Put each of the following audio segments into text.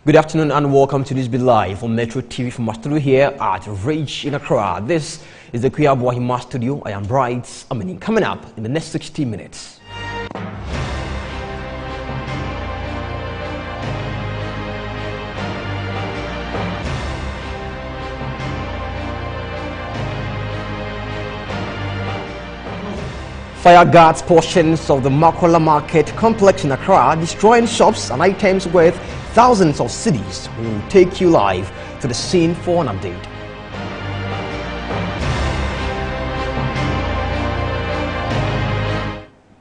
Good afternoon and welcome to NewsBeat Live on Metro TV from our studio here at Rage in Accra. This is the Kuyabo Hima studio. I am Bright. Coming up in the next 60 minutes. Fire guards portions of the Makola Market complex in Accra, destroying shops and items worth thousands of cedis. We will take you live to the scene for an update.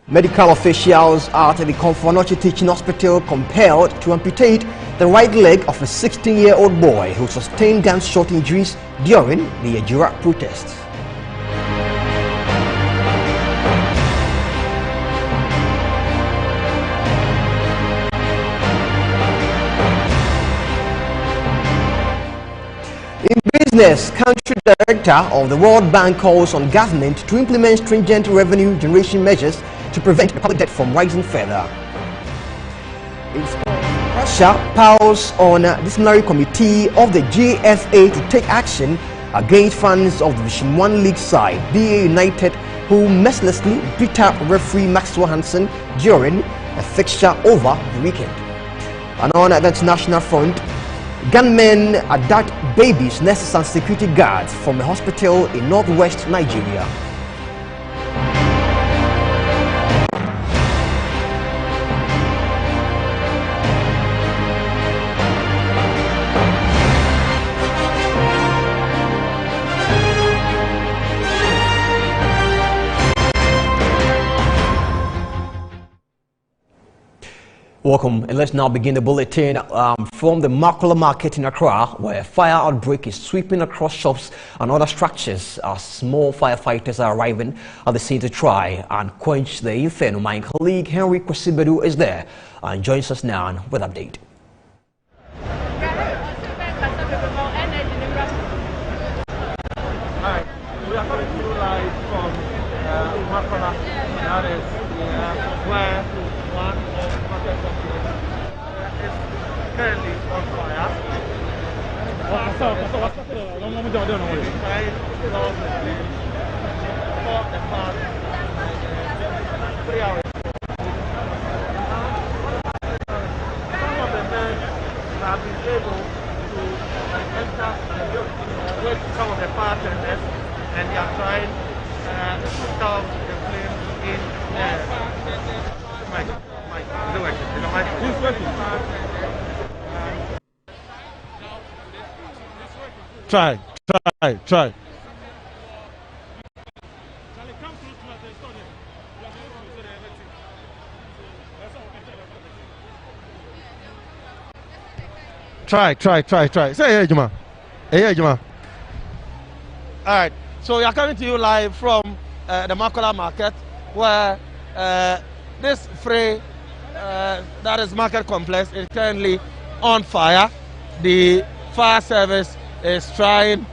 Medical officials at the Komfo Teaching Hospital compelled to amputate the right leg of a 16-year-old boy who sustained gunshot injuries during the Ejura protests. Business Country Director of the World Bank calls on government to implement stringent revenue generation measures to prevent the public debt from rising further. Russia piles on a disciplinary committee of the GFA to take action against fans of the Division 1 League side, BA United, who mercilessly beat up referee Maxwell Hansen during a fixture over the weekend. And on the international front, gunmen abduct babies, nurses and security guards from a hospital in northwest Nigeria. Welcome, and let's now begin the bulletin from the Makola Market in Accra, where a fire outbreak is sweeping across shops and other structures as small firefighters are arriving at the scene to try and quench the inferno. My colleague Henry Kwesibedu is there and joins us now with an update. Hi, we are coming to you live from Makola, that is where one of market companies is currently on fire. We tried to close the flame for the past 3 hours. Some of the men have been able to enter the building with some of the fire tenders, and they are trying to stop the flame in there. Try. Say hey, Juma. Hey, Juma. All right. So we are coming to you live from the Makola Market, where this fray, that is market complex, is currently on fire. The fire service is trying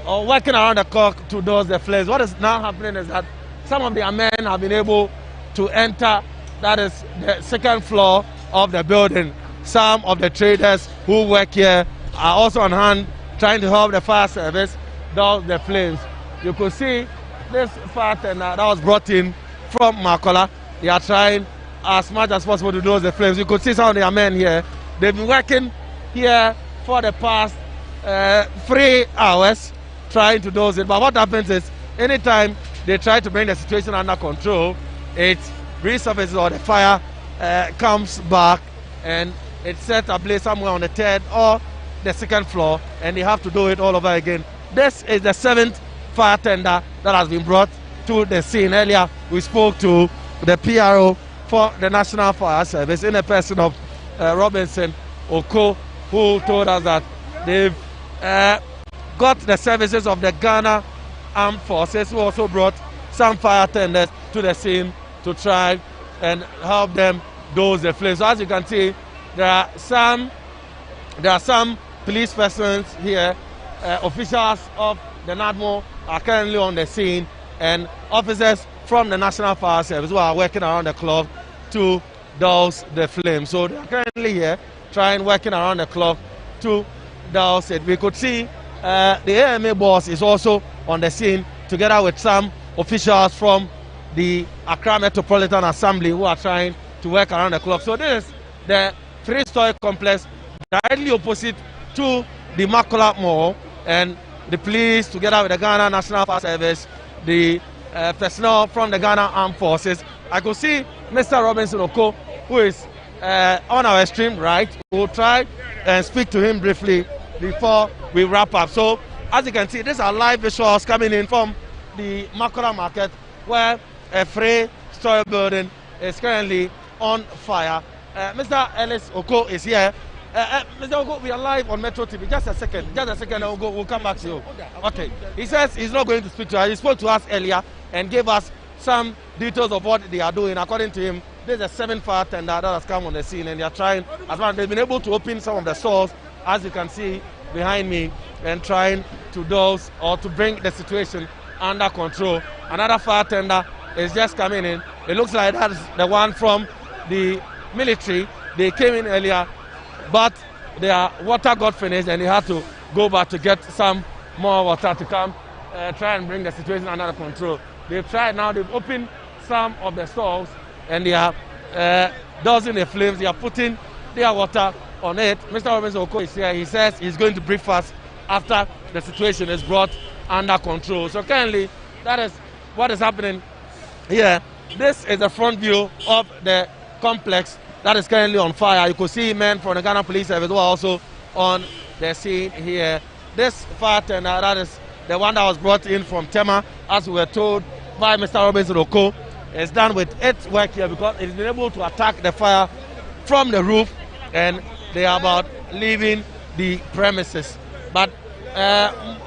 or working around the clock to douse the flames. What is now happening is that some of their men have been able to enter, that is the second floor of the building. Some of the traders who work here are also on hand trying to help the fire service douse the flames. You could see this fire tender that was brought in from Makola. They are trying as much as possible to douse the flames. You could see some of their men here. They've been working here for the past 3 hours trying to douse it. But what happens is, anytime they try to bring the situation under control, it resurfaces or the fire comes back and it's set ablaze somewhere on the third or the second floor, and they have to do it all over again. This is the 7th fire tender that has been brought to the scene. Earlier, we spoke to the PRO for the National Fire Service in the person of Robinson Oko, who told us that they've got the services of the Ghana Armed Forces, who also brought some fire tenders to the scene to try and help them douse the flames. So as you can see, there are some police persons here. Officials of the NADMO are currently on the scene, and officers from the National Fire Service who are working around the clock to douse the flames. So they are currently here trying, working around the clock to douse it. We could see the AMA boss is also on the scene together with some officials from the Accra Metropolitan Assembly who are trying to work around the clock. So this is the three-story complex directly opposite to the Makula Mall, and the police together with the Ghana National Fire Service, the personnel from the Ghana Armed Forces. I could see Mr. Robinson Oko, who is on our extreme right. We'll try and speak to him briefly before we wrap up. So as you can see, these are live visuals coming in from the Makula Market, where a three-story building is currently on fire. Mr. Ellis Oko is here. Mr. Oko, we are live on Metro TV. Just a second, we'll come back to you. Okay. He says he's not going to speak to us. He spoke to us earlier and gave us some details of what they are doing. According to him, there's a 7-fire tender that has come on the scene, and they are trying, as well, they've been able to open some of the stores, as you can see behind me, and trying to douse or to bring the situation under control. Another fire tender is just coming in. It looks like that's the one from the military. They came in earlier, but their water got finished and they had to go back to get some more water to come try and bring the situation under control. They've tried now, they've opened some of the stores and they are dousing the flames. They are putting their water on it. Mr. Robinson Oko is here. He says he's going to brief us after the situation is brought under control. So currently, that is what is happening here. This is the front view of the complex that is currently on fire. You could see men from the Ghana Police Service who are also on the scene here. This fire tender, that is the one that was brought in from Tema, as we were told by Mr. Robinson Oko, is done with its work here because it's been able to attack the fire from the roof, and they are about leaving the premises. But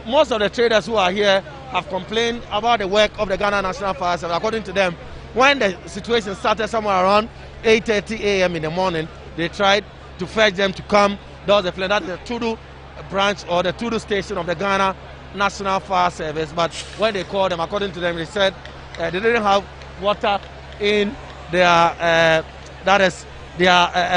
most of the traders who are here have complained about the work of the Ghana National Fire Service. According to them, when the situation started somewhere around 8:30 a.m. in the morning, they tried to fetch them to come douse the flame. That's the Tudu branch or the Tudu station of the Ghana National Fire Service. But when they called them, according to them, they said they didn't have water in their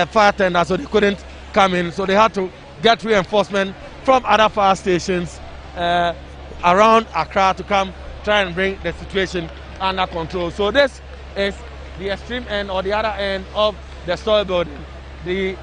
fire tender, so they couldn't come in. So they had to get reinforcement from other fire stations around Accra to come try and bring the situation under control. So this is the extreme end or the other end of the story building. The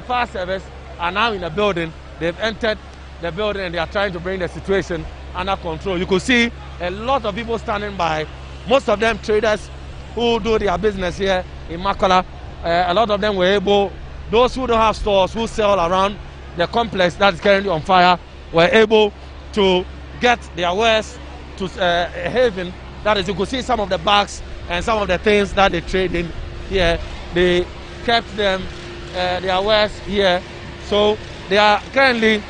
fire service are now in the building. They've entered the building and they are trying to bring the situation under control. You could see a lot of people standing by, most of them traders who do their business here in Makala. A lot of them were able, those who don't have stores, who sell around the complex that is currently on fire, were able to get their wares to a haven. That is, you could see some of the bags and some of the things that they trade in here. They kept them, their wares here. So they are currently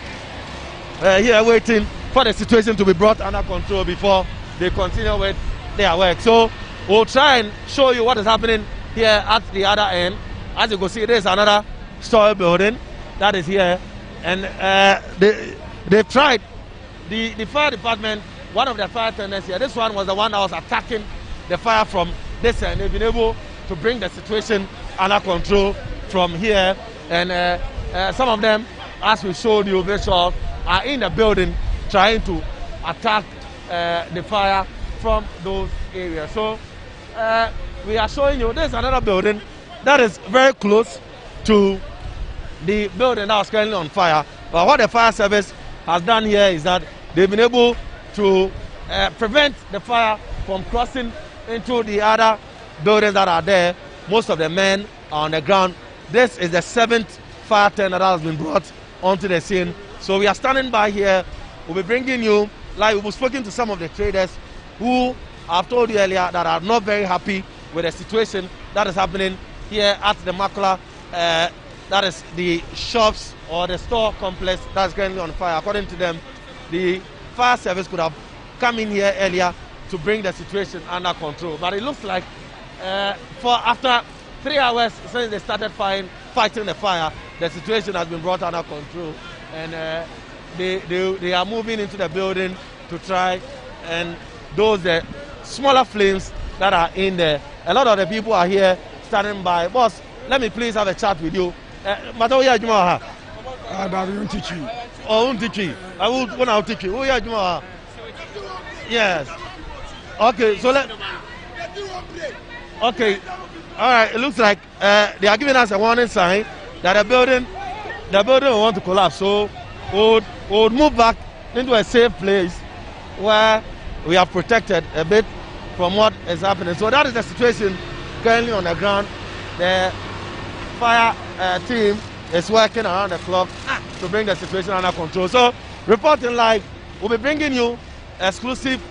here waiting for the situation to be brought under control before they continue with their work. So we'll try and show you what is happening here at the other end. As you can see, there is another story building that is here, and they've tried. The fire department, one of the fire tenders here, this one was the one that was attacking the fire from this end. They've been able to bring the situation under control from here, and some of them, as we showed you visual, are in the building trying to attack the fire from those areas. So we are showing you, there's another building that is very close to the building that was currently on fire. But what the fire service has done here is that they've been able to prevent the fire from crossing into the other buildings that are there. Most of the men are on the ground. This is the 7th fire tender that has been brought onto the scene. So we are standing by here. We'll be bringing you, like we've spoken to some of the traders who I've told you earlier that are not very happy with the situation that is happening here at the Makula, that is the shops or the store complex that's currently on fire. According to them, the fire service could have come in here earlier to bring the situation under control. But it looks like after 3 hours since they started fighting the fire, the situation has been brought under control, and they are moving into the building to try and those the smaller flames that are in there. A lot of the people are here standing by. Boss, let me please have a chat with you. Madam, yeah, Juma. I don't teach you. Oh, won't teach you. I will when I'll teach you. Oh, yeah, Juma. Yes. Okay, so okay. All right. It looks like they are giving us a warning sign that the building will want to collapse. So we'll move back into a safe place where we are protected a bit from what is happening. So that is the situation currently on the ground. The fire team is working around the clock to bring the situation under control. So reporting live, we'll be bringing you exclusive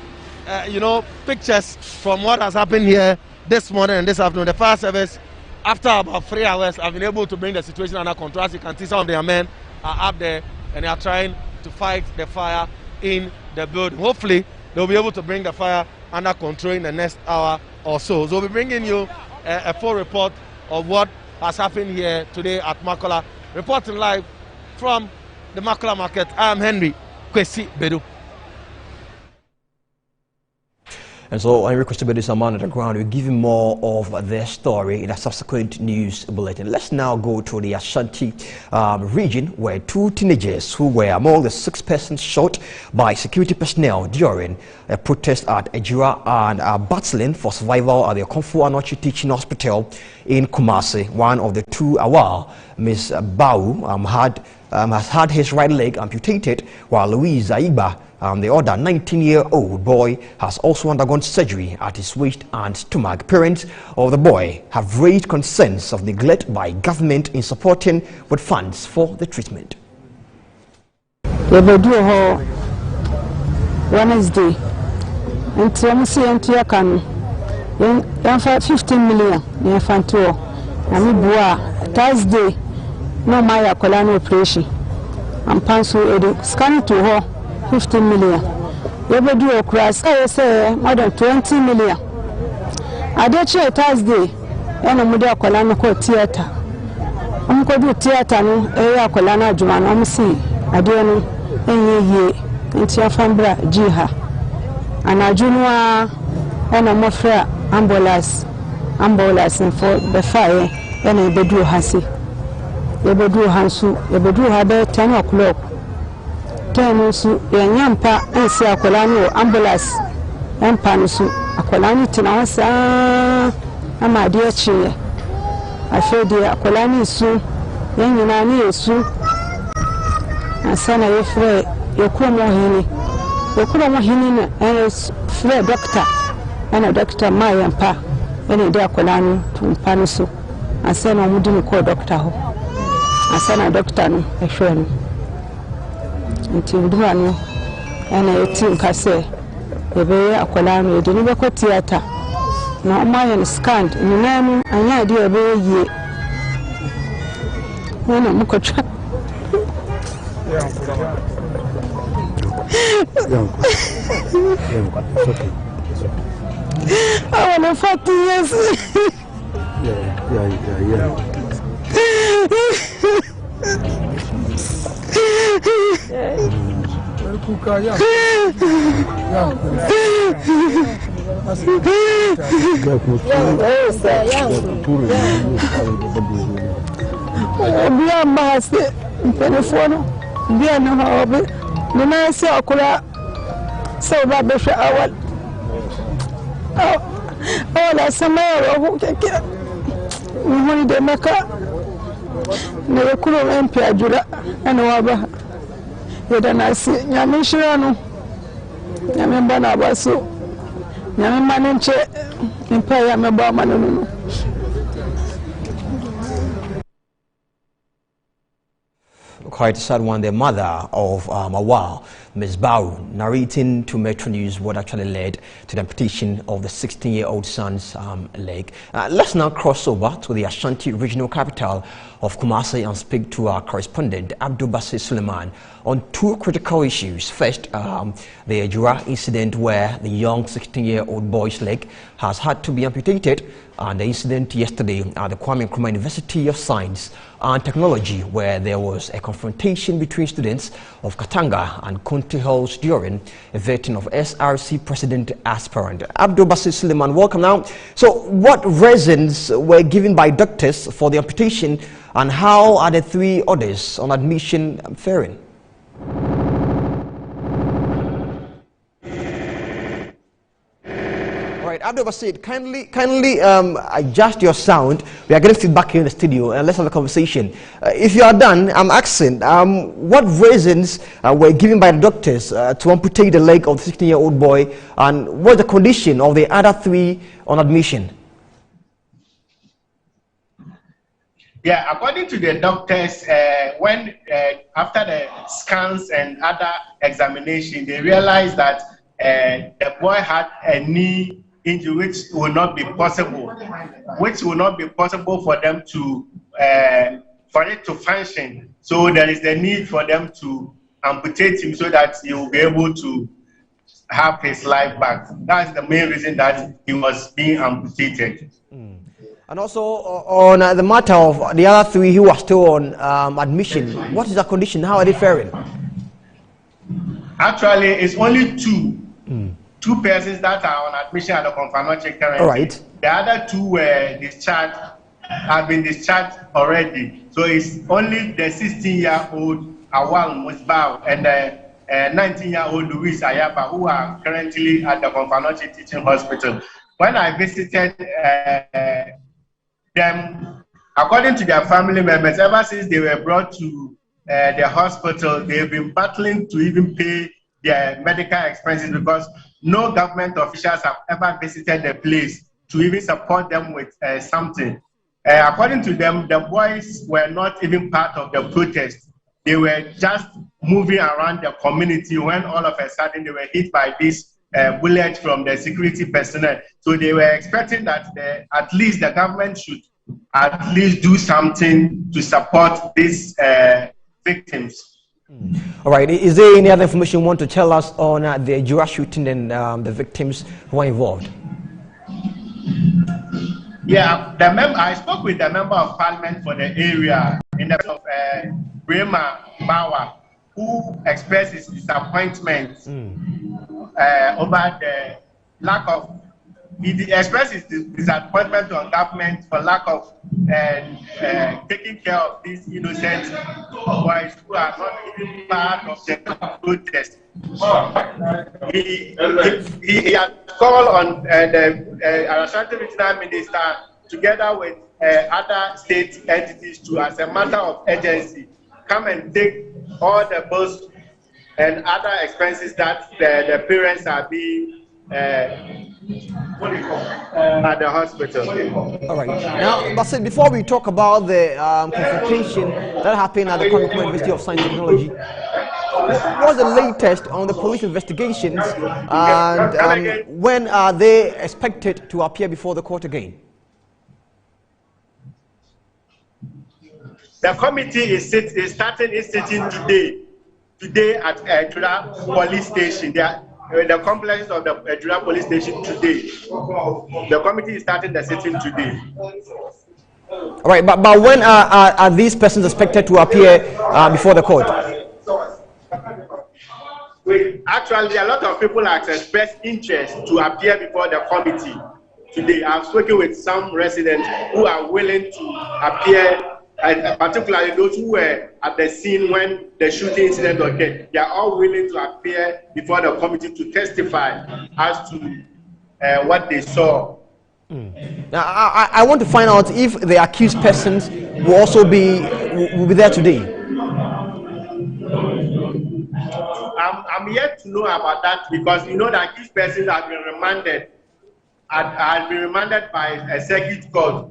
pictures from what has happened here this morning and this afternoon. The fire service, after about 3 hours, have been able to bring the situation under control. As you can see, some of their men are up there and they are trying to fight the fire in the building. Hopefully, they'll be able to bring the fire under control in the next hour or so. So we'll be bringing you a full report of what has happened here today at Makola. Reporting live from the Makola market, I am Henry Kwesi Bedu. And so Henry Kwesi Bedu is a man at the ground. We'll give you more of their story in a subsequent news bulletin. Let's now go to the Ashanti region, where 2 teenagers who were among the 6 persons shot by security personnel during a protest at Ejura and are battling for survival at the Komfu Anochi Teaching Hospital in Kumasi. One of the 2, Awal, Ms. Bau, has had his right leg amputated, while Louise Aiba, the other 19-year-old boy, has also undergone surgery at his waist and stomach. Parents of the boy have raised concerns of neglect by government in supporting with funds for the treatment. Wednesday, and 15 million in Fanto. Thursday, no Maya Colano operation. And Pansu scanning to her 15 million. You will do a crash, I say more than 20 million. I did check Thursday, and a Muda Colano theatre. I'm going to do theatre, no, a Colana Juman, I'm see. I don't know any into your Fambra Jiha. And I junior and a more ambulance for the fire, and a bedroom hasi. A bedroom hansu, a bedroom habe 10 o'clock. 10 usu, a yampa, and say a colano ambulance, and panusu, a colani tinasa, and my dear chair. I feel dear colani su, young Yanani su, and son of your friend, your Kumo Hini, and a friend doctor, and a doctor, my yampa, and a dear colani to panusu, and send a wooden call doctor. I send a doctor, a friend. Until Duano and a team casse, a very aqualano, the Liverpool theatre. No, my scanned in the name and idea very ye. When a mucotra. I want 40 years. Yeah. Never could have emptied Jura and over. Then I see Yamishano Yamibana Basu Yamimanche Empire Mabamano. Quite a sad one, the mother of Awal, Ms. Bau, narrating to Metro News what actually led to the amputation of the 16-year-old son's leg. Let's now cross over to the Ashanti regional capital of Kumasi and speak to our correspondent, Abdul Basir Suleiman, on 2 critical issues. First, the Jura incident where the young 16-year-old boy's leg has had to be amputated, and the incident yesterday at the Kwame Nkrumah University of Science and Technology, where there was a confrontation between students of Katanga and Konti empty halls during a vetting of SRC president aspirant. Abdul Basir Suleiman, welcome now. So what reasons were given by doctors for the amputation, and how are the 3 others on admission faring? Abdul Basir, kindly adjust your sound. We are getting feedback here in the studio, and let's have a conversation. If you are done, I'm asking, what reasons were given by the doctors to amputate the leg of the 16-year-old boy, and what's the condition of the other 3 on admission? Yeah, according to the doctors, when after the scans and other examination, they realized that the boy had a knee injury which will not be possible for them to for it to function. So there is the need for them to amputate him so that he will be able to have his life back. That's the main reason that he was being amputated. And also on the matter of the other 3 who are still on admission, what is the condition? How are they faring? Actually, it's only 2 persons that are on admission at the confirmatory currently. All right. The other 2 were discharged, have been discharged already. So it's only the 16-year-old Awal Musbao and the 19-year-old Luis Ayaba who are currently at the confirmatory teaching hospital. When I visited them, according to their family members, ever since they were brought to the hospital, they've been battling to even pay their medical expenses because no government officials have ever visited the place to even support them with something. According to them, the boys were not even part of the protest. They were just moving around the community when all of a sudden they were hit by this bullet from the security personnel. So they were expecting that at least the government should at least do something to support these victims. All right. Is there any other information you want to tell us on the Jura shooting and the victims who are involved? Yeah, I spoke with the member of parliament for the area in the of Brema Bawa, who expressed his disappointment over the lack of. He expressed his disappointment on government for lack of taking care of these innocent boys who are not even part of the protest. He had called on the Ashanti Regional Minister together with other state entities to, as a matter of urgency, come and take all the bills and other expenses that the parents are being at the hospital. All right. Now, Basit, before we talk about the confrontation that happened at the University of Science and Technology, what was the latest on the police investigations, and when are they expected to appear before the court again? The committee is starting its sitting today at Jura police station. The complex of the Jura police station today. The committee is starting the sitting today. All right, but when are these persons expected to appear before the court? Actually, a lot of people have expressed interest to appear before the committee today. I've spoken with some residents who are willing to appear, particularly those who were at the scene when the shooting incident occurred. They are all willing to appear before the committee to testify as to what they saw. Now, I want to find out if the accused persons will also be there today. I'm yet to know about that because you know the accused persons have been remanded by a circuit court.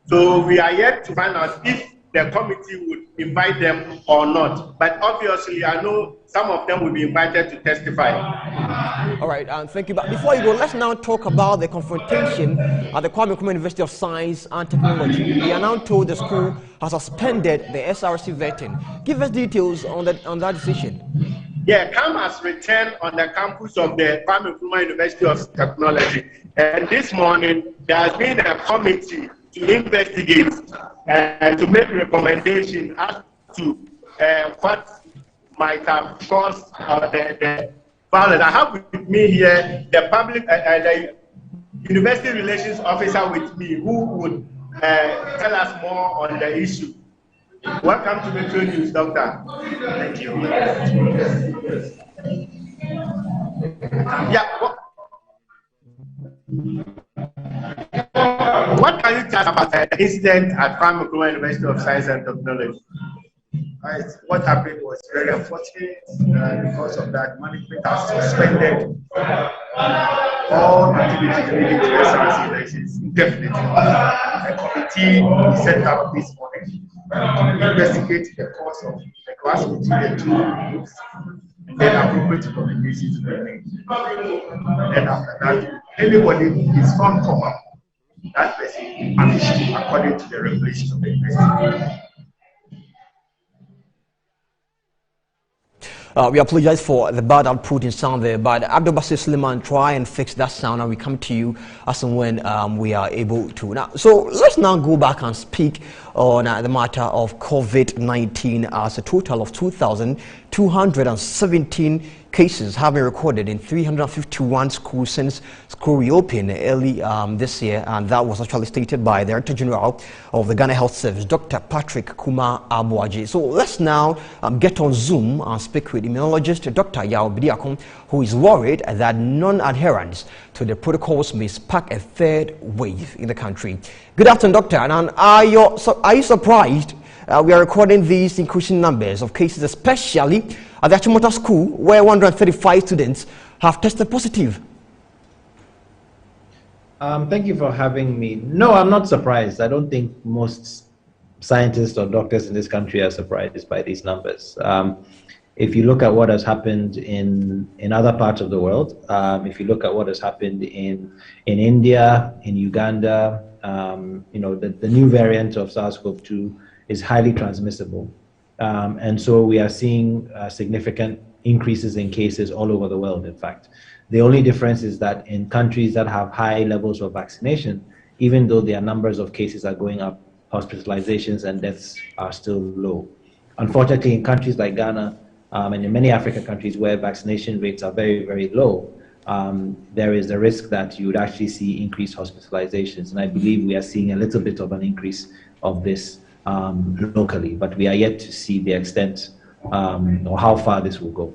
So we are yet to find out if the committee would invite them or not. But obviously, I know some of them will be invited to testify. All right, thank you. But before you go, let's now talk about the confrontation at the Kwame Nkrumah University of Science and Technology. We are now told the school has suspended the SRC vetting. Give us details on that decision. Yeah, CAM has returned on the campus of the Kwame Nkrumah University of Technology. And this morning, there has been a committee to investigate and to make recommendations as to what might have caused the violence. I have with me here the the university relations officer with me who would tell us more on the issue. Welcome to Metro News, Doctor. Thank you. Yeah. What can you tell us about the incident at Kwame Nkrumah University of Science and Technology? What happened was very unfortunate. Because of that, management has suspended all activities related to the SRC elections indefinitely. A committee is set up this morning to investigate the cause of the clash between the two groups, and then appropriate recommendations to be made. And then after that, anybody who is found common, that person is punished according to the regulations of the investigation. We apologize for the bad output in sound there, but Abdul Basir Suleiman, try and fix that sound, and we come to you as and when we are able to. Now, so let's now go back and speak on the matter of COVID-19, as a total of 2,217 cases have been recorded in 351 schools since school reopened early this year, and that was actually stated by the Director General of the Ghana Health Service, Dr. Patrick Kuma Abuaji. So let's now get on Zoom and speak with immunologist Dr. Yao Bidiakon, who is worried that non-adherence to the protocols may spark a third wave in the country. Good afternoon, Doctor. And are you surprised we are recording these increasing numbers of cases, especially at the Achimota School, where 135 students have tested positive? Thank you for having me. No, I'm not surprised. I don't think most scientists or doctors in this country are surprised by these numbers. If you look at what has happened in other parts of the world, if you look at what has happened in India, in Uganda, the new variant of SARS-CoV-2 is highly transmissible. And so we are seeing significant increases in cases all over the world, in fact. The only difference is that in countries that have high levels of vaccination, even though their numbers of cases are going up, hospitalizations and deaths are still low. Unfortunately, in countries like Ghana, and in many African countries where vaccination rates are very, very low, there is a risk that you would actually see increased hospitalizations. And I believe we are seeing a little bit of an increase of this locally, but we are yet to see the extent or how far this will go.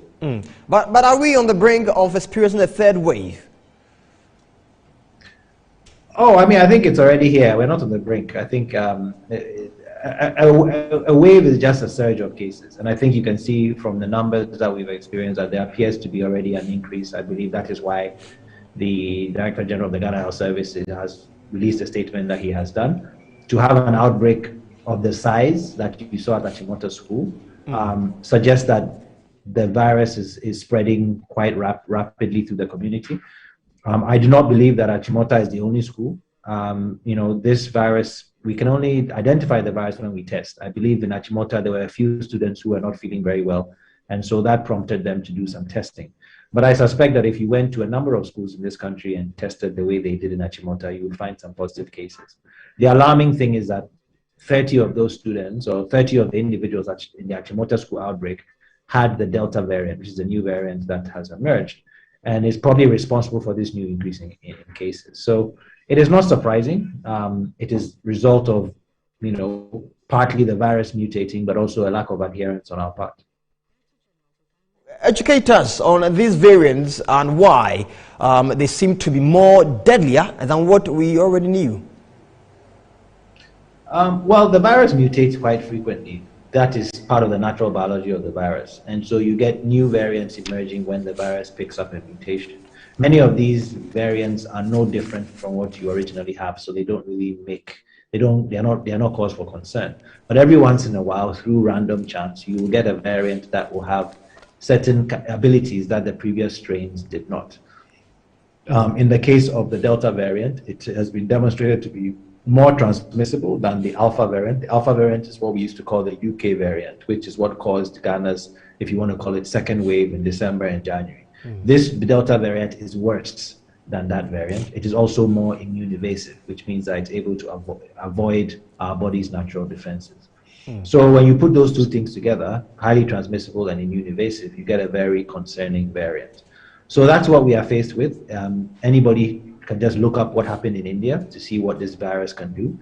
But are we on the brink of experiencing a third wave? Oh, I mean, I think it's already here. We're not on the brink. I think a wave is just a surge of cases. And I think you can see from the numbers that we've experienced that there appears to be already an increase. I believe that is why the Director General of the Ghana Health Service has released a statement that he has done. To have an outbreak of the size that you saw at Achimota School suggests that the virus is spreading quite rapidly through the community. I do not believe that Achimota is the only school. This virus, we can only identify the virus when we test. I believe in Achimota, there were a few students who were not feeling very well, and so that prompted them to do some testing. But I suspect that if you went to a number of schools in this country and tested the way they did in Achimota, you would find some positive cases. The alarming thing is that 30 of those students, or 30 of the individuals in the Achimota school outbreak, had the Delta variant, which is a new variant that has emerged, and is probably responsible for this new increase in cases. So it is not surprising. It is result of, partly the virus mutating, but also a lack of adherence on our part. Educate us on these variants and why they seem to be more deadlier than what we already knew. Well, the virus mutates quite frequently. That is part of the natural biology of the virus. And so you get new variants emerging when the virus picks up a mutation. Many of these variants are no different from what you originally have, so they don't really they are not cause for concern. But every once in a while, through random chance, you will get a variant that will have certain abilities that the previous strains did not. In the case of the Delta variant, it has been demonstrated to be more transmissible than the Alpha variant. The Alpha variant is what we used to call the UK variant, which is what caused Ghana's, if you want to call it, second wave in December and January. This Delta variant is worse than that variant. It is also more immune evasive, which means that it's able to avoid our body's natural defenses. So when you put those two things together, highly transmissible and immune evasive, you get a very concerning variant. So that's what we are faced with. Anybody can just look up what happened in India to see what this virus can do.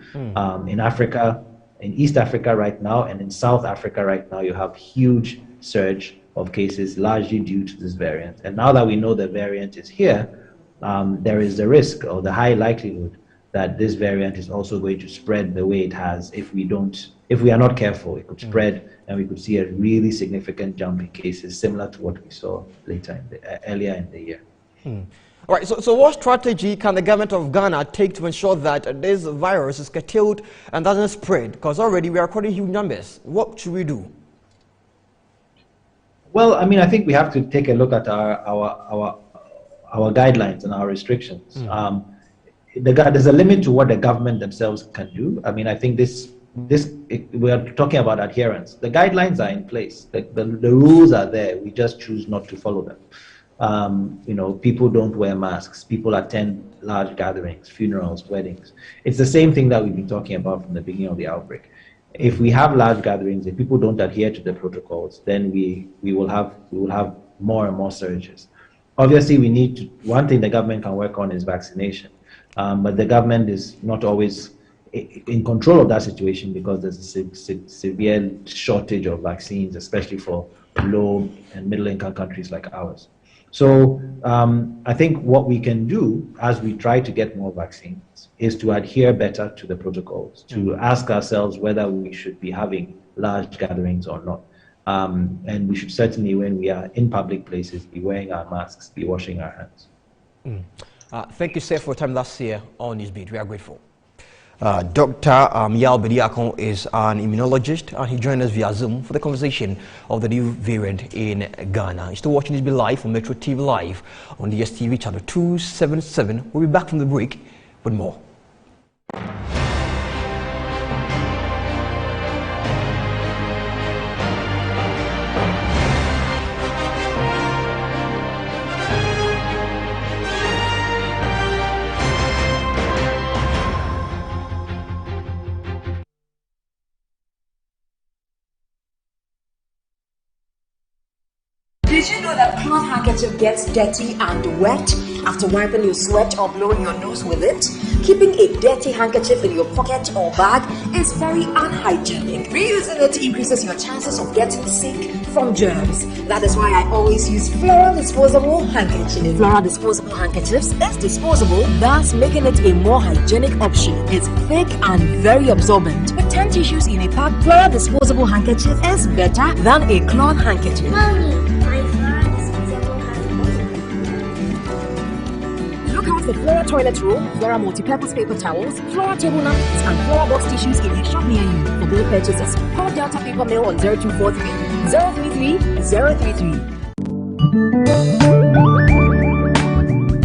In Africa, in East Africa right now, and in South Africa right now, you have huge surge of cases, largely due to this variant. And now that we know the variant is here, there is the risk or the high likelihood that this variant is also going to spread the way it has if we are not careful. It could spread, and we could see a really significant jump in cases, similar to what we saw earlier in the year. All right, so what strategy can the government of Ghana take to ensure that this virus is curtailed and doesn't spread? Because already we are recording huge numbers. What should we do? Well, I mean, I think we have to take a look at our guidelines and our restrictions. There's a limit to what the government themselves can do. I mean, I think we are talking about adherence. The guidelines are in place. The rules are there. We just choose not to follow them. People don't wear masks. People attend large gatherings, funerals, weddings. It's the same thing that we've been talking about from the beginning of the outbreak. If we have large gatherings, if people don't adhere to the protocols, then we will have more and more surges. Obviously, one thing the government can work on is vaccination, but the government is not always in control of that situation because there's a severe shortage of vaccines, especially for low and middle income countries like ours. So I think what we can do as we try to get more vaccines is to adhere better to the protocols, to ask ourselves whether we should be having large gatherings or not. And we should certainly, when we are in public places, be wearing our masks, be washing our hands. Thank you, sir, for your time last year on NewsBeat. We are grateful. Dr. Yao Bediakon is an immunologist, and he joined us via Zoom for the conversation of the new variant in Ghana. You're still watching NewsBeat live on Metro TV Live on DSTV channel 277. We'll be back from the break with more. Did you know that cloth handkerchief gets dirty and wet after wiping your sweat or blowing your nose with it? Keeping a dirty handkerchief in your pocket or bag is very unhygienic. Reusing it increases your chances of getting sick from germs. That is why I always use Flora disposable handkerchief. Flora disposable handkerchiefs is disposable, thus making it a more hygienic option. It's thick and very absorbent. With 10 tissues in a pack, Flora disposable handkerchief is better than a cloth handkerchief. The Flora toilet roll, Flora multi-purpose paper towels, Flora table napkins, and Flora box tissues in a shop near you. For both purchases, call Delta Paper Mail on 0243 033 033.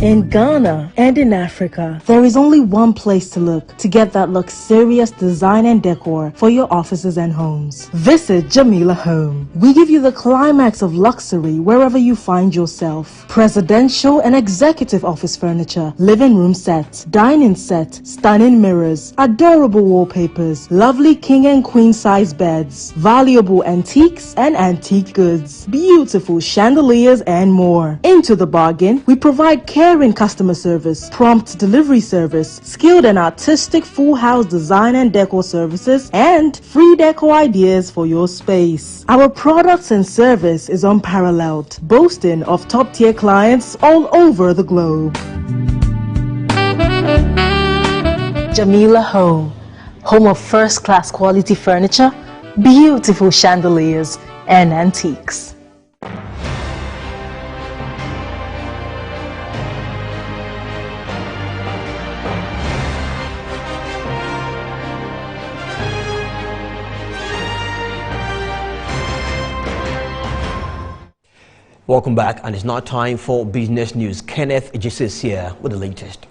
In Ghana and in Africa, there is only one place to look to get that luxurious design and decor for your offices and homes. Visit Jamila Home. We give you the climax of luxury wherever you find yourself. Presidential and executive office furniture, living room set, dining set, stunning mirrors, adorable wallpapers, lovely king and queen size beds, valuable antiques and antique goods, beautiful chandeliers and more. Into the bargain, we provide caring customer service, prompt delivery service, skilled and artistic full house design and decor services, and free decor ideas for your space. Our products and service is unparalleled, boasting of top-tier clients all over the globe. Jamila Home, home of first-class quality furniture, beautiful chandeliers, and antiques. Welcome back, and it's now time for business news. Kenneth Ejisi is here with the latest.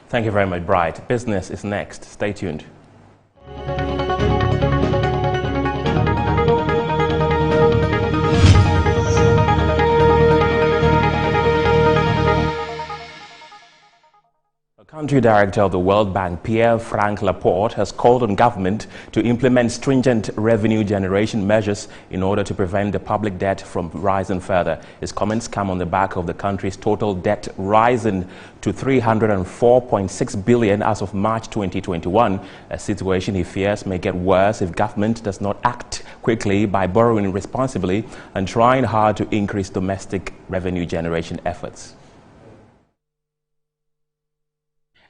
Thank you very much, Bright. Business is next. Stay tuned. Country Director of the World Bank, Pierre-Franck Laporte, has called on government to implement stringent revenue generation measures in order to prevent the public debt from rising further. His comments come on the back of the country's total debt rising to 304.6 billion as of March 2021, a situation he fears may get worse if government does not act quickly by borrowing responsibly and trying hard to increase domestic revenue generation efforts.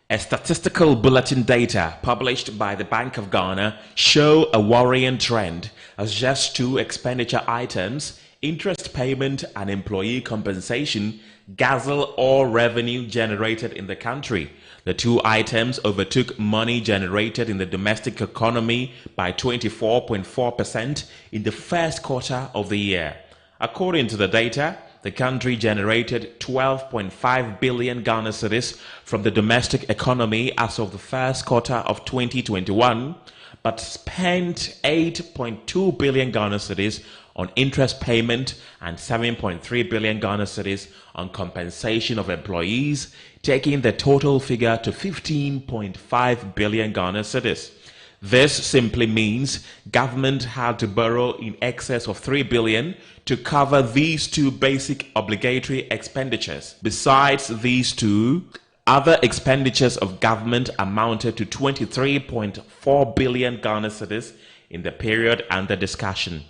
A statistical bulletin data published by the Bank of Ghana show a worrying trend as just two expenditure items, interest payment and employee compensation, guzzle all revenue generated in the country. The two items overtook money generated in the domestic economy by 24.4% in the first quarter of the year. According to the data, the country generated 12.5 billion Ghana cedis from the domestic economy as of the first quarter of 2021, but spent 8.2 billion Ghana cedis on interest payment and 7.3 billion Ghana cedis on compensation of employees, taking the total figure to 15.5 billion Ghana cedis. This simply means government had to borrow in excess of 3 billion to cover these two basic obligatory expenditures. Besides these two, other expenditures of government amounted to 23.4 billion Ghana cedis in the period under discussion,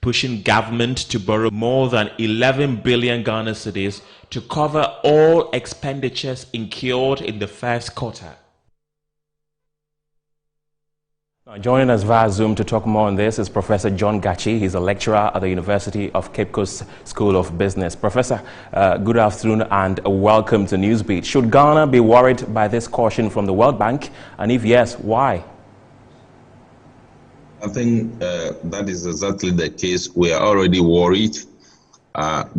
pushing government to borrow more than 11 billion Ghana cedis to cover all expenditures incurred in the first quarter. Joining us via Zoom to talk more on this is Professor John Gachi. He's a lecturer at the University of Cape Coast School of Business. Professor, good afternoon and welcome to NewsBeat. Should Ghana be worried by this caution from the World Bank? And if yes, why? I think that is exactly the case. We are already worried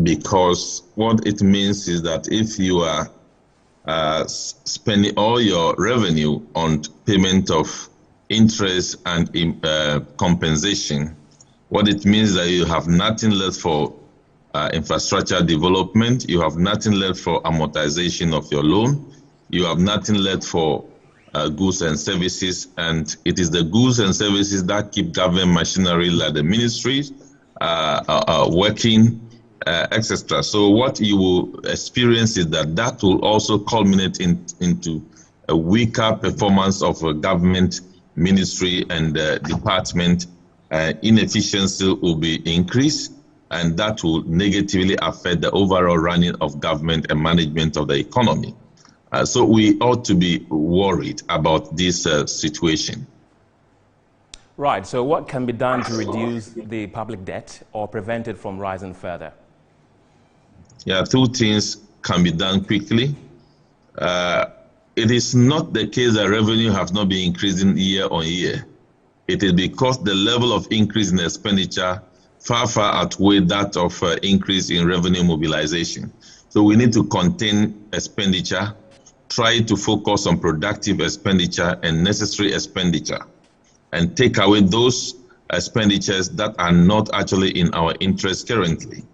because what it means is that if you are spending all your revenue on payment of interest and compensation, what it means is that you have nothing left for infrastructure development, you have nothing left for amortization of your loan, you have nothing left for goods and services, and it is the goods and services that keep government machinery like the ministries working, etc. So what you will experience is that will also culminate into a weaker performance of a government ministry and department. Inefficiency will be increased, and that will negatively affect the overall running of government and management of the economy. So we ought to be worried about this situation. Right, so what can be done to reduce the public debt or prevent it from rising further? Yeah, two things can be done quickly. It is not the case that revenue have not been increasing year on year. It is because the level of increase in expenditure far outweigh that of increase in revenue mobilization. So we need to contain expenditure, try to focus on productive expenditure and necessary expenditure, and take away those expenditures that are not actually in our interest currently.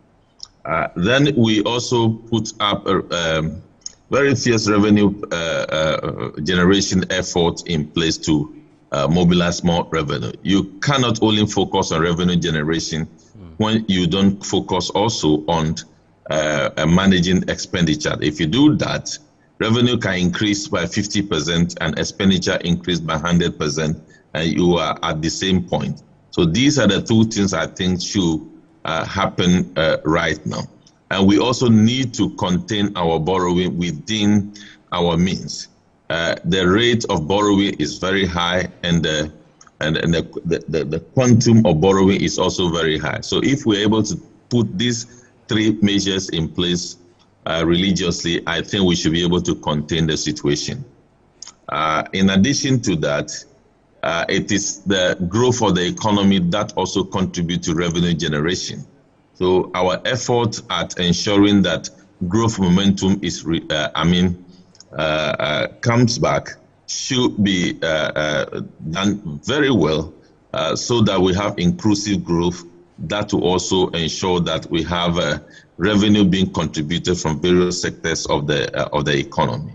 Then we also put up very fierce revenue generation effort in place to mobilize more revenue. You cannot only focus on revenue generation when you don't focus also on managing expenditure. If you do that, revenue can increase by 50% and expenditure increase by 100%, and you are at the same point. So these are the two things I think should happen right now. And we also need to contain our borrowing within our means. The rate of borrowing is very high, and the quantum of borrowing is also very high. So if we're able to put these three measures in place religiously, I think we should be able to contain the situation. In addition to that, it is the growth of the economy that also contributes to revenue generation. So our effort at ensuring that growth momentum is, comes back should be done very well, so that we have inclusive growth. That will also ensure that we have revenue being contributed from various sectors of the economy.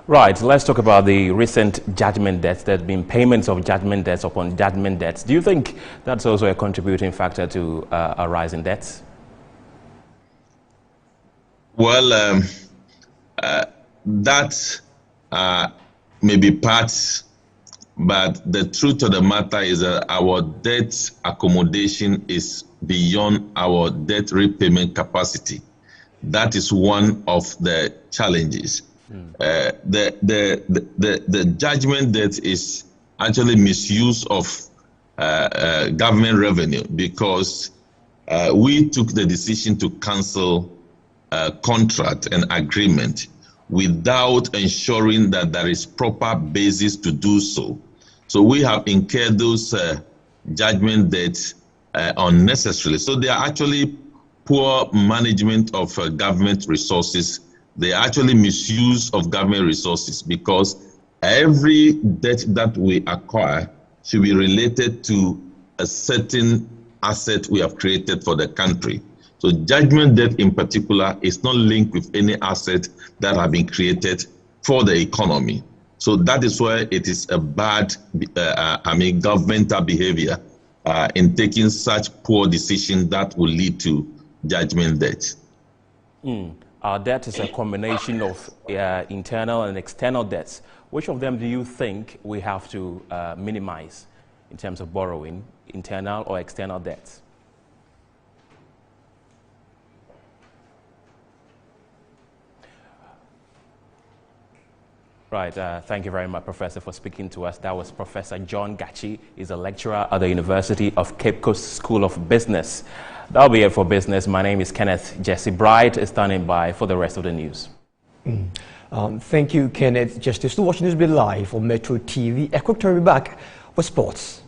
Right, let's talk about the recent judgment debts. There have been payments of judgment debts upon judgment debts. Do you think that's also a contributing factor to a rise in debts? Well, that may be part, but the truth of the matter is that our debt accommodation is beyond our debt repayment capacity. That is one of the challenges. The judgment debt is actually misuse of government revenue, because we took the decision to cancel contract and agreement without ensuring that there is proper basis to do so. So we have incurred those judgment debts unnecessarily. So they are actually poor management of government resources. They are actually misuse of government resources, because every debt that we acquire should be related to a certain asset we have created for the country. So judgment debt in particular is not linked with any asset that have been created for the economy. So that is why it is a bad, governmental behavior in taking such poor decisions that will lead to judgment debt. Our debt is a combination of internal and external debts. Which of them do you think we have to minimize in terms of borrowing, internal or external debts? Right, thank you very much, Professor, for speaking to us. That was Professor John Gachi. He's a lecturer at the University of Cape Coast School of Business. That'll be it for business. My name is Kenneth. Jesse Bright is standing by for the rest of the news. Thank you, Kenneth. Just still watching NewsBeat live on Metro TV. A quick turn back with sports.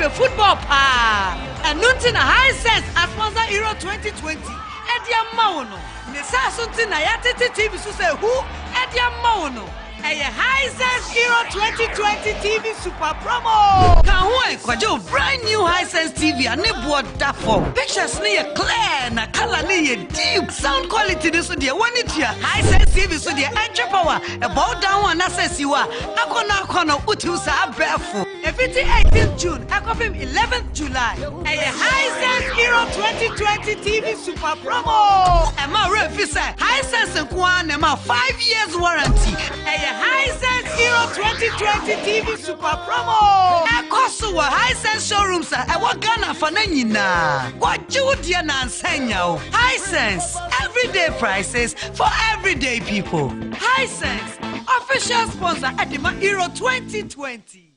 Football pa and nothing a high sense as sponsor Euro 2020 Edia Mauno Nisa Sunti na Yatiti TV so say who Edia Mauno a high sense Euro 2020 TV super promo can who brand new high sense TV and board that for pictures near clear na color near deep sound quality this so dear one it here high sense TV so dear entry power about down one access you are akona utusa barefoot. If it's 18th June, I call him 11th July. A Hisense Hero 2020 TV Super Promo. And my review said Hisense and Kwan and my 5 years warranty. A Hisense Hero 2020 TV Super Promo. I cost to a Hisense showroom, sir. I want Ghana for Nanina. What you would you not say now? Hisense, everyday prices for everyday people. Hisense, official sponsor at the Hero 2020.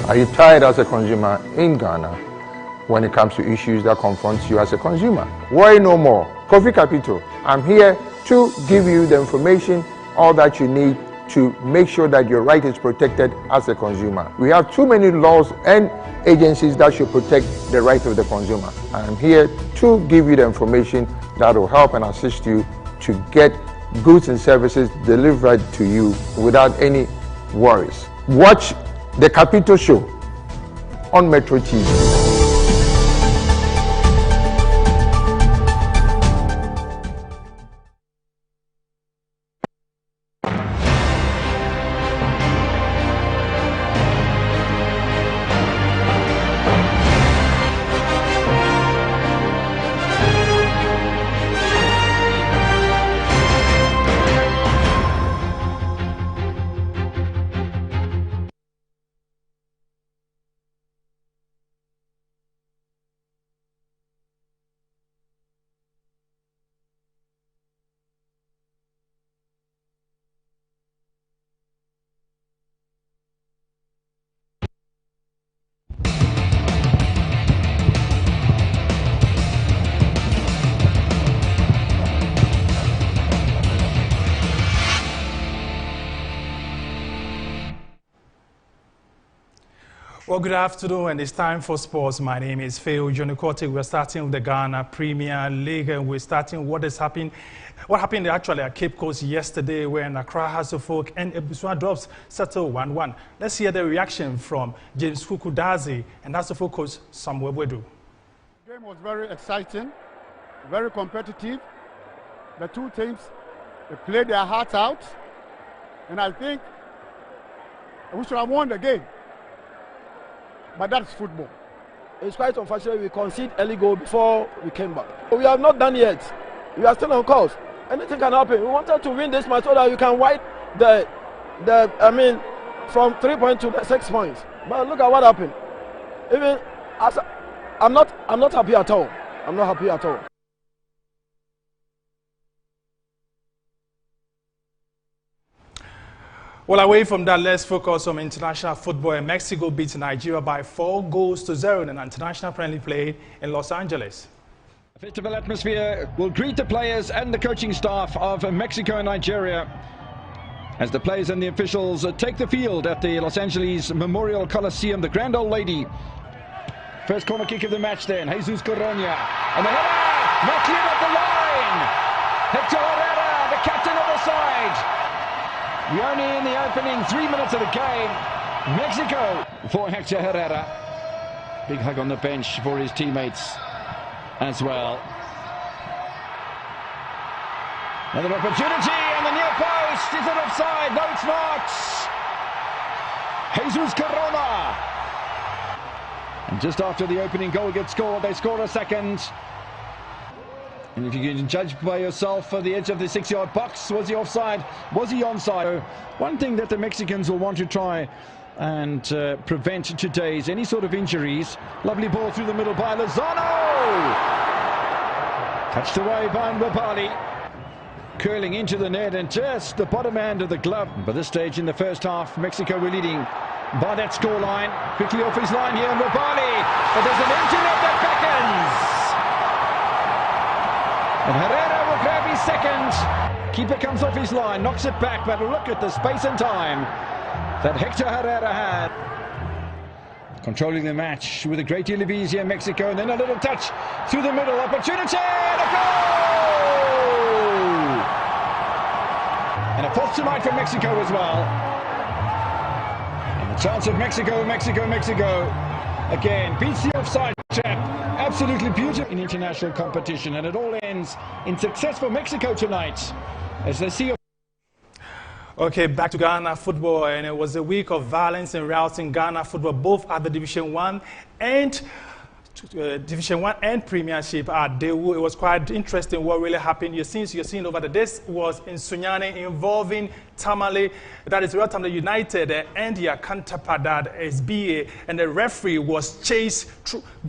Are you tired as a consumer in Ghana when it comes to issues that confront you as a consumer? Worry no more. Kofi Capital, I'm here to give you the information, all that you need to make sure that your right is protected as a consumer. We have too many laws and agencies that should protect the right of the consumer. I'm here to give you the information that will help and assist you to get goods and services delivered to you without any worries. Watch the Capital Show on Metro TV. Well, good afternoon, and it's time for sports. My name is Phil Jonikote. We're starting with the Ghana Premier League, and we're starting what happened actually at Cape Coast yesterday, when Accra Hasselfolk and Ebusua Drops settled 1-1. Let's hear the reaction from James Kukudazi and Hasselfolk coach Samuel Wedu. The game was very exciting, very competitive. The two teams, they played their hearts out, and I think we should have won the game. But that's football. It's quite unfortunate we conceded early goal before we came back. We have not done yet. We are still on course. Anything can happen. We wanted to win this match so that we can wipe from 3 points to 6 points. But look at what happened. Even as I'm not happy at all. I'm not happy at all. Well, away from that, let's focus on international football. Mexico beat Nigeria by 4-0 in an international friendly play in Los Angeles. A festival atmosphere will greet the players and the coaching staff of Mexico and Nigeria as the players and the officials take the field at the Los Angeles Memorial Coliseum. The Grand Old Lady. First corner kick of the match then. Jesus Coronia. And the header! Not cleared at the line! Hector Herrera, the captain of the side. We're only in the opening 3 minutes of the game. Mexico for Hector Herrera. Big hug on the bench for his teammates as well. Another opportunity and the near post. Is it offside? No, it's not. Jesus Corona. And just after the opening goal gets scored, they score a second. And if you can judge by yourself for the edge of the 6-yard box, was he offside? Was he onside? One thing that the Mexicans will want to try and prevent today is any sort of injuries. Lovely ball through the middle by Lozano! Touched away by Mbabali. Curling into the net and just the bottom end of the glove. By this stage in the first half, Mexico were leading by that scoreline. Quickly off his line here, Mbabali. But there's an empty net that beckons. And Herrera will grab his second. Keeper comes off his line, knocks it back, but look at the space and time that Hector Herrera had. Controlling the match with a great deal of ease here, Mexico, and then a little touch through the middle. Opportunity and a goal! And a fourth tonight for Mexico as well. And the chance of Mexico. Again, beats the offside trap. Absolutely beautiful in international competition, and it all ends in success for Mexico tonight as they see. Okay, back to Ghana football, and it was a week of violence and riots in Ghana football, both at the Division 1 and Premiership at Daewoo. It was quite interesting what really happened. You're seeing over there. This was in Sunyani involving Tamale, that is Royal Tamale United, and their counterpart, that is BA, and the referee was chased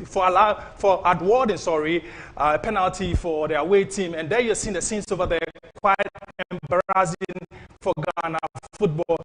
for awarding penalty for the away team. And there you're seeing the scenes over there, quite embarrassing for Ghana football.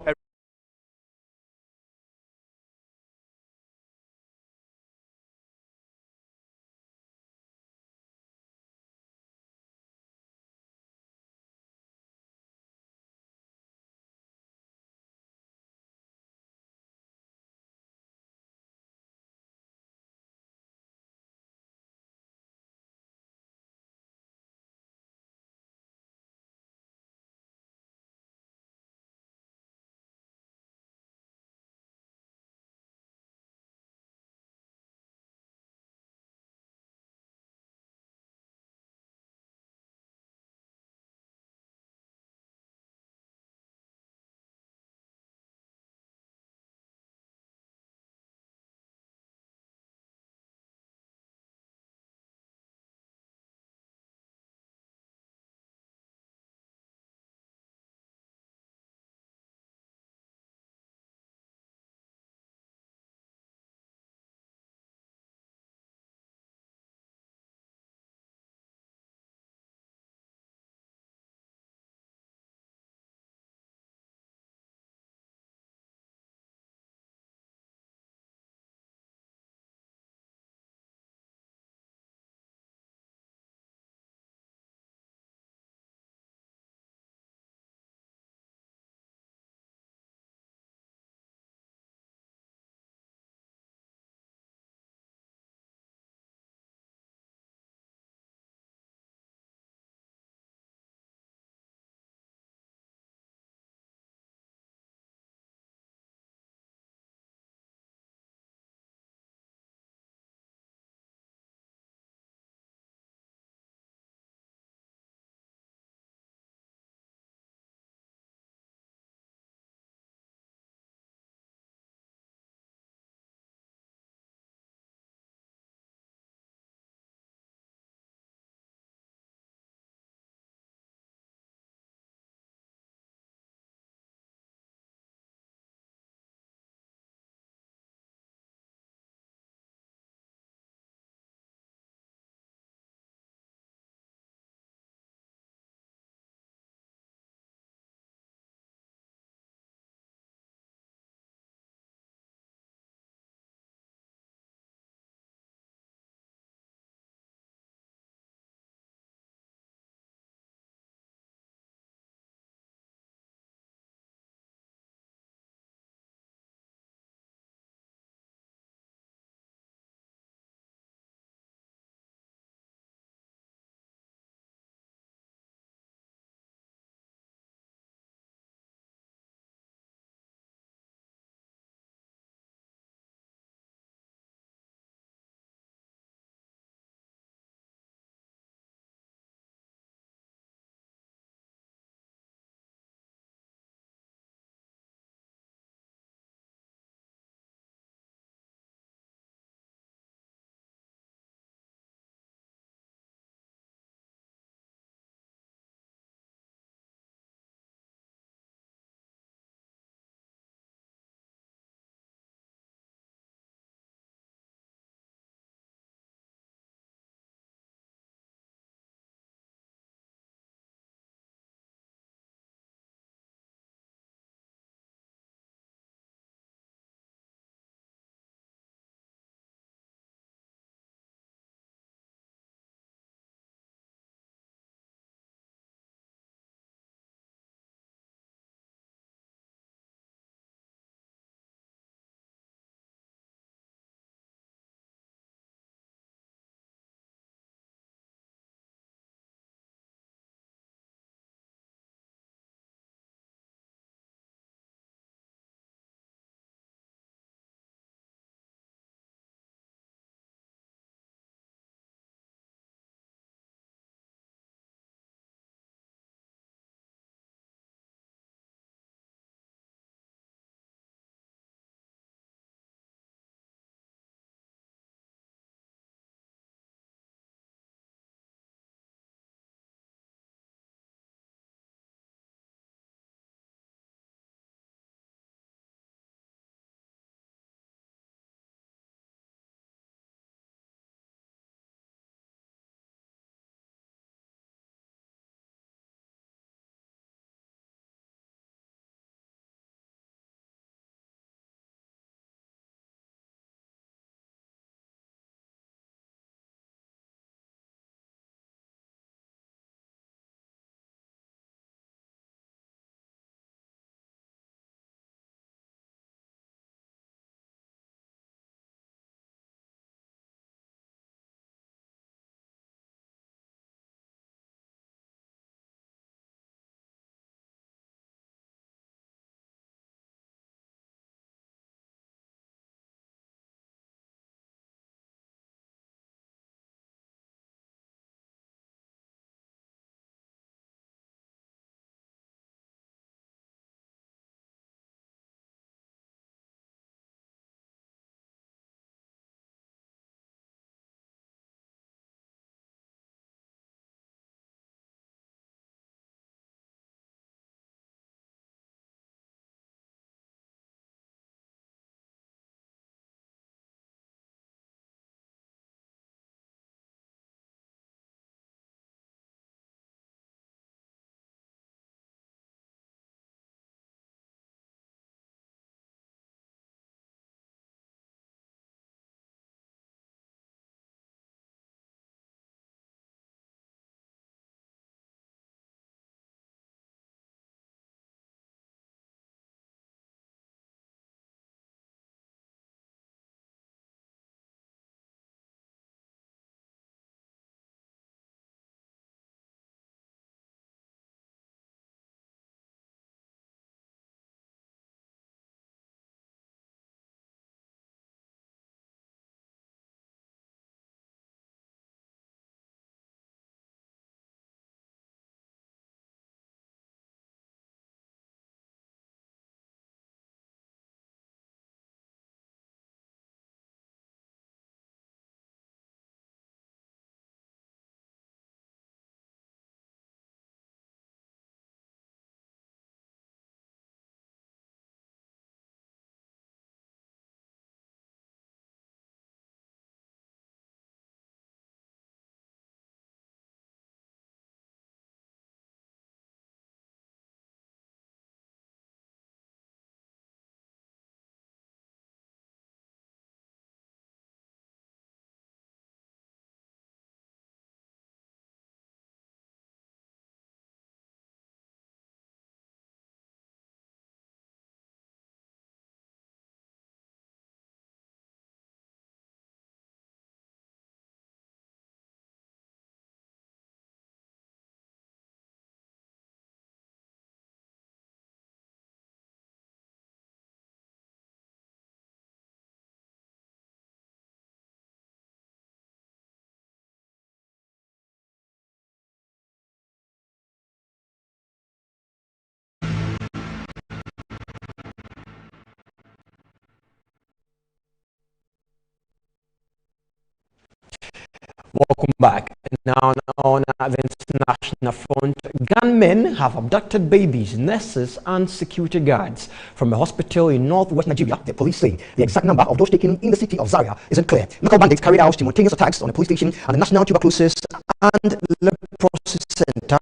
Welcome back. Now on the international front, gunmen have abducted babies, nurses and security guards from a hospital in northwest Nigeria. The police say the exact number of those taken in the city of Zaria isn't clear. Local bandits carried out simultaneous attacks on a police station and the National Tuberculosis and Leprosy Center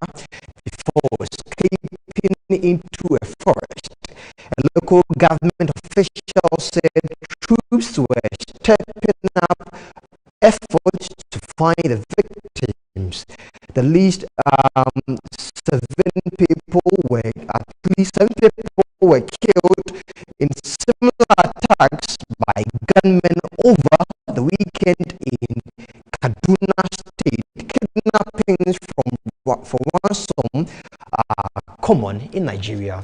before escaping into a forest. A local government official said troops were stepping up efforts to find the victims. At least 7 people were killed in similar attacks by gunmen over the weekend in Kaduna State. Kidnappings for ransom are common in Nigeria.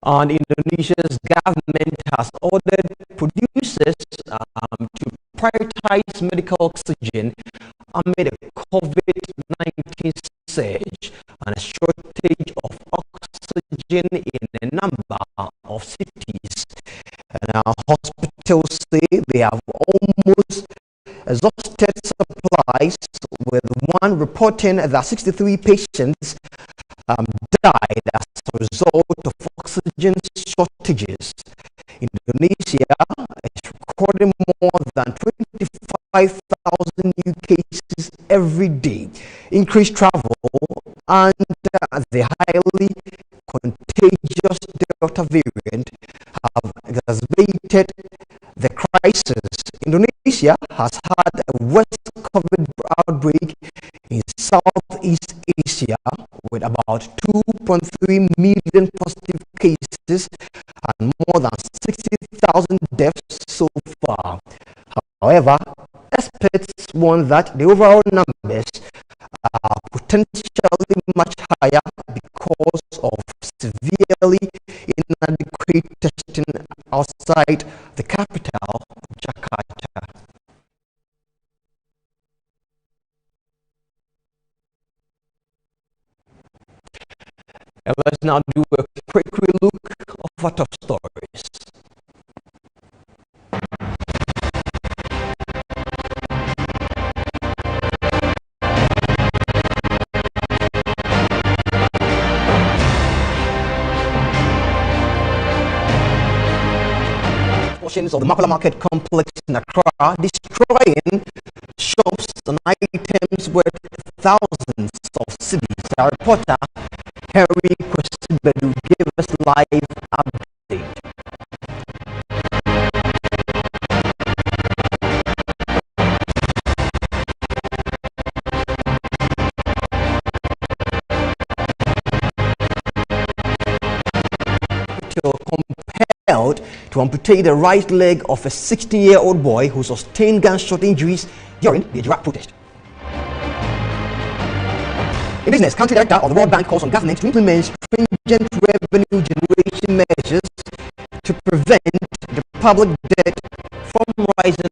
And Indonesia's government has ordered producers to prioritize medical oxygen amid a COVID-19 surge and a shortage of oxygen in a number of cities. And our hospitals say they have almost exhausted supplies, with one reporting that 63 patients died as a result of oxygen shortages. Indonesia is recording more than 25,000 new cases every day. Increased travel and the highly contagious Delta variant have exacerbated the crisis. Indonesia has had a worst COVID outbreak in Southeast Asia, with about 2.3 million positive cases and more than 60,000 deaths so far. However, experts warn that the overall numbers are potentially much higher because of severely inadequate testing outside the capital, Jakarta. And let's now do a quick relook of our top stories. Portions of the Makala Market complex in Accra, destroying shops and items worth thousands of cedis. Our reporter Harry Kwesibedu gave us live update. Compelled to amputate the right leg of a 16-year-old boy who sustained gunshot injuries during the drug protest. In business, country director of the World Bank calls on government to implement stringent revenue generation measures to prevent the public debt from rising